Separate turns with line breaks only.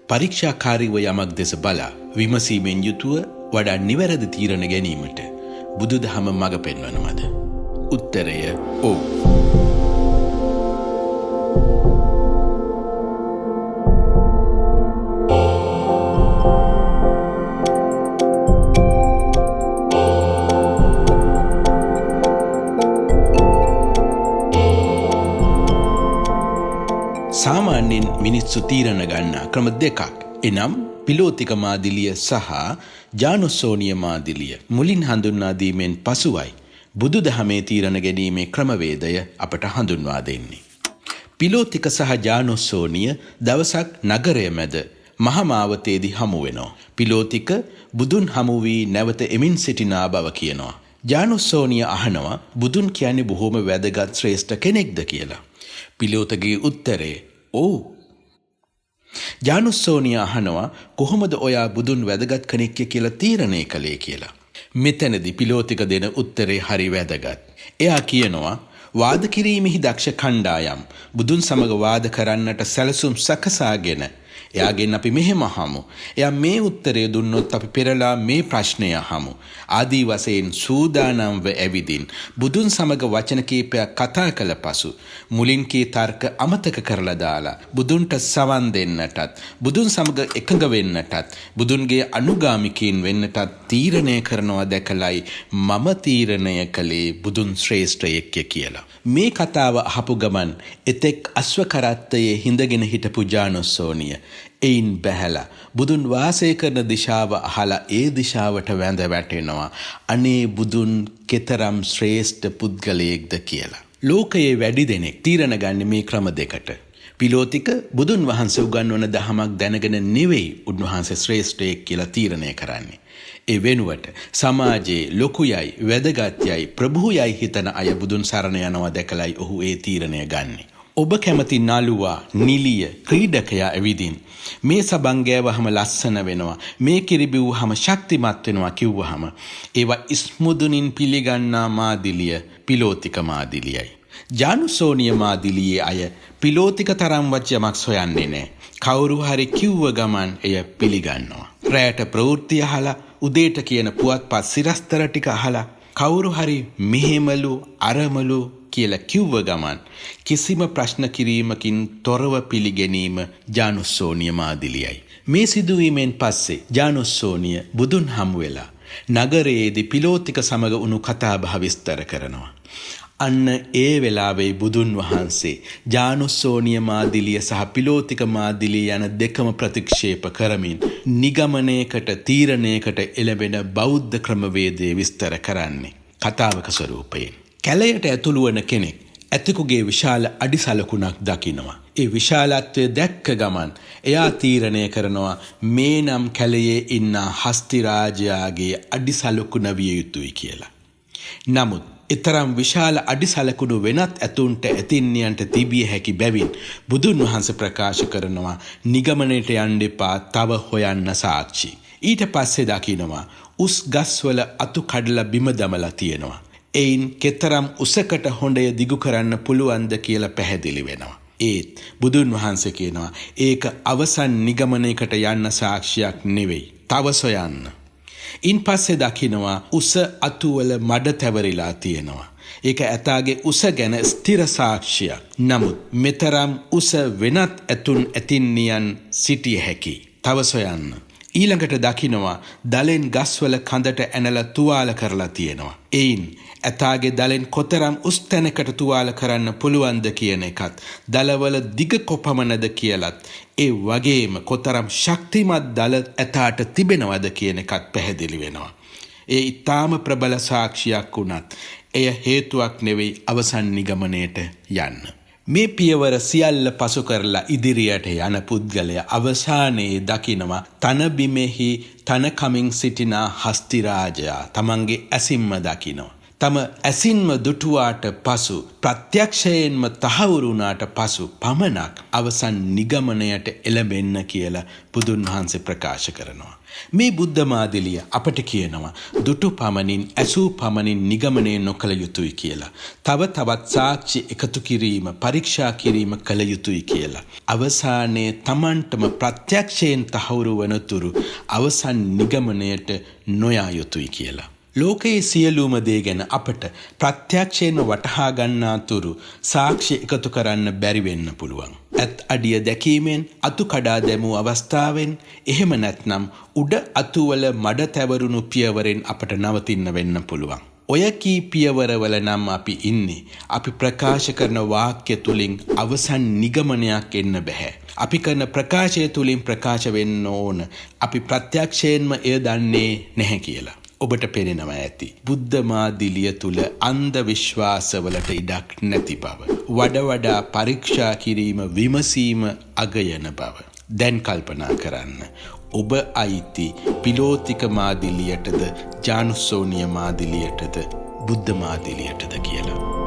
පරීක්ෂාකාරීව යමක් දෙස බලා විමසීමෙන් යුතුව වඩා නිවැරදි තීරණ ගැනීමට බුදුදහම මඟ පෙන්වනවද? උත්තරය ඔව්. සාමාන්‍යයෙන් මිනිස්සු තීරණ ගන්නා ක්‍රම දෙකක්. එනම් පිලෝතික මාදිලිය සහ ජානුස්සෝනිය මාදිලිය මුලින් හඳුන්වා දීමෙන් පසුවයි බුදුදහමේ තීරණ ගැනීමේ ක්‍රමවේදය අපට හඳුන්වා දෙන්නේ. පිලෝතික සහ ජානුස්සෝනිය දවසක් නගරය මැද මහමාවතේදී හමු වෙනවා. පිලෝතික බුදුන් හමු වී නැවත එමින් සිටිනා බව කියනවා. ජානුස්සෝනිය අහනවා බුදුන් කියන්නේ බොහොම වැදගත් ශ්‍රේෂ්ඨ කෙනෙක්ද කියලා. පිලෝතගේ උත්තරේ ඔව්. ජානුස්සෝනිය අහනවා කොහොමද ඔයා බුදුන් වැදගත් කෙනෙක් කියලා තීරණය කළේ කියලා. මෙතනදී පිලෝතික දෙන උත්තරේ හරි වැදගත්. එයා කියනවා වාද කිරීමෙහි දක්ෂ කණ්ඩායම් බුදුන් සමග වාද කරන්නට සැලසුම් සකසාගෙන එයාගෙන් අපි මෙහෙම අහමු. එයා මේ උත්තරය දුන්නොත් අපි පෙරලා මේ ප්‍රශ්නය අහමු. ආදී වශයෙන් සූදානම්ව ඇවිදින් බුදුන් සමග වචන කීපයක් කතා කළ පසු මුලින් කී තර්ක අමතක කරලා දාලා බුදුන්ට සවන් දෙන්නටත් බුදුන් සමග එකඟ වෙන්නටත් බුදුන්ගේ අනුගාමිකයින් වෙන්නටත් තීරණය කරනවා දැකලයි මම තීරණය කළේ බුදුන් ශ්‍රේෂ්ඨයෙක් කියලා. මේ කතාව අහපු ගමන් එතෙක් අස්ව කරත්තයේ හිඳගෙන හිටපු ජානුස්සෝනිය එයින් බැහැලා බුදුන් වාසය කරන දිශාව අහලා ඒ දිශාවට වැඳ වැටෙනවා. අනේ බුදුන් කෙතරම් ශ්‍රේෂ්ඨ පුද්ගලයෙක්ද කියලා. ලෝකයේ වැඩි දෙනෙක් තීරණ ගන්න මේ ක්‍රම දෙකට. පිලෝතික බුදුන් වහන්සේ උගන්වන දහමක් දැනගෙන නෙවෙයි උන්වහන්සේ ශ්‍රේෂ්ඨයෙක් කියලා තීරණය කරන්නේ. ඒ වෙනුවට සමාජයේ ලොකුයයි වැදගත්යයි ප්‍රභූයයි හිතන අය බුදුන් සරණ යනවා දැකලයි ඔහු ඒ තීරණය ගන්නේ. ඔබ කැමති නළුවා නිලිය ක්‍රීඩකයා ඇවිදින් මේ සබන් ගෑවහම ලස්සන වෙනවා මේ කිරිබිව්වහම ශක්තිමත් වෙනවා කිව්වහම ඒවා ඉස්මුදුනින් පිළිගන්නා මාදිලිය පිලෝතික මාදිලියයි. ජානුස්සෝනිය මාදිලියේ අය පිලෝතික තරම්වත් යමක් සොයන්නේ නැහැ. කවුරු හරි කිව්ව ගමන් එය පිළිගන්නවා. රැයට ප්‍රවෘත්ති අහලා උදේට කියන පුවත්පත් සිරස්තර ටික අහලා කවුරු හරි මෙහෙමලු අරමලු කියලා කිව්ව ගමන් කිසිම ප්‍රශ්න කිරීමකින් තොරව පිළිගැනීම ජානුස්සෝනිය මාදිලියයි. මේ සිදුවීමෙන් පස්සේ ජානුස්සෝනිය බුදුන් හමු වෙලා නගරයේදී පිලෝතික සමග වුණු කතාබහ විස්තර කරනවා. අන්න ඒ වෙලාවේ බුදුන් වහන්සේ ජානුස්සෝනිය මාදිලිය සහ පිලෝතික මාදිලිය යන දෙකම ප්‍රතික්ෂේප කරමින් නිගමනයකට තීරණයකට එළඹෙන බෞද්ධ ක්‍රමවේදයේ විස්තර කරන්නේ කතාවක ස්වරූපයෙන්. කැලයට ඇතුළු වන කෙනෙක් ඇතෙකුගේ විශාල අඩිසලකුණක් දකිනවා. ඒ විශාලත්වය දැක්ක ගමන් එයා තීරණය කරනවා මේ නම් කැලයේ ඉන්න හස්ති රාජයාගේ අඩිසලකුණ විය යුතුයි කියලා. නමුත් ඊතරම් විශාල අඩිසලකුණු වෙනත් ඇතුන්ට ඇතින්නියන්ට තිබිය හැකි බැවින් බුදුන් වහන්සේ ප්‍රකාශ කරනවා නිගමනයට යන්න එපා තව හොයන්න සාක්ෂි. ඊට පස්සේ දකිනවා උස් ගස්වල අතු කඩලා බිම දමලා තියෙනවා. එයින් කෙතරම් උසකට හොඬය දිගු කරන්න පුළුවන්ද කියලා පැහැදිලි වෙනවා. ඒත් බුදුන් වහන්සේ කියනවා ඒක අවසන් නිගමනයකට යන්න සාක්ෂියක් නෙවෙයි. තව සොයන්න. ඉන් පස්සේ දකිනවා උස අතුවල මඩ තැවරිලා තියෙනවා. ඒක ඇතාගේ උස ගැන ස්ථිර සාක්ෂියක්. නමුත් මෙතරම් උස වෙනත් ඇතුන් ඇතින්නියන් සිටිය හැකි. තව සොයන්න. ඊළඟට දකිනවා දලෙන් ගස්වල කඳට ඇනලා තුවාල කරලා තියෙනවා. එයින් ඇතාගේ දලෙන් කොතරම් උස් තැනකට තුවාල කරන්න පුළුවන්ද කියන එකත් දලවල දිග කොපමණද කියලත් ඒ වගේම කොතරම් ශක්තිමත් දල ඇතාට තිබෙනවද කියන එකත් පැහැදිලි වෙනවා. ඒ ඊටාම ප්‍රබල සාක්ෂියක් වුණත් එය හේතුවක් නෙවෙයි අවසන් නිගමනයට යන්න. මේ පියවර සියල්ල පසු කරලා ඉදිරියට යන පුද්ගලයා අවසානයේ දකිනවා තන බිමෙහි තන කමින් සිටින හස්ති රාජයා තමන්ගේ ඇසින්ම දකිනවා. තම ඇසින්ම දුටුවාට පසු ප්‍රත්‍යක්ෂයෙන්ම තහවුරු වුණාට පසු පමණක් අවසන් නිගමනයට එළඹෙන්න කියලා බුදුන් වහන්සේ ප්‍රකාශ කරනවා. මේ බුද්ධ මාදිලිය අපට කියනවා දුටු පමණින් ඇසූ පමණින් නිගමනය නොකළ යුතුයි කියලා. තව තවත් සාක්ෂි එකතු කිරීම පරීක්ෂා කිරීම කළ යුතුයි කියලා. අවසානයේ තමන්ටම ප්‍රත්‍යක්ෂයෙන් තහවුරු වනතුරු අවසන් නිගමනයට නොයා යුතුයි කියලා. ලෝකයේ සියලුම දේ ගැන අපට ප්‍රත්‍යක්ෂයෙන්ම වටහා ගන්නා තුරු සාක්ෂි එකතු කරන්න බැරි වෙන්න පුළුවන්. ඇත් අඩිය දැකීමෙන් අතු කඩා දැමූ අවස්ථාවෙන් එහෙම නැත්නම් උඩ අතුවල මඩ තැවරුණු පියවරෙන් අපට නවතින්න වෙන්න පුළුවන්. ඔය කී පියවරවල නම් අපි ඉන්නේ. අපි ප්‍රකාශ කරන වාක්‍ය තුලින් අවසන් නිගමනයක් එන්න බෑ. අපි කරන ප්‍රකාශය තුලින් ප්‍රකාශ වෙන්න ඕන අපි ප්‍රත්‍යක්ෂයෙන්ම එය දන්නේ නැහැ කියලා. ඔබට පෙනෙනවා ඇති. බුද්ධ මාදිලිය තුල අන්ධ විශ්වාසවලට ඉඩක් නැති බව. වඩා පරීක්ෂා කිරීම විමසීම අගයන බව. දැන් කල්පනා කරන්න. ඔබ අයිති පිලෝතික මාදිලියටද ජානුස්සෝනිය මාදිලියටද බුද්ධ මාදිලියටද කියලා.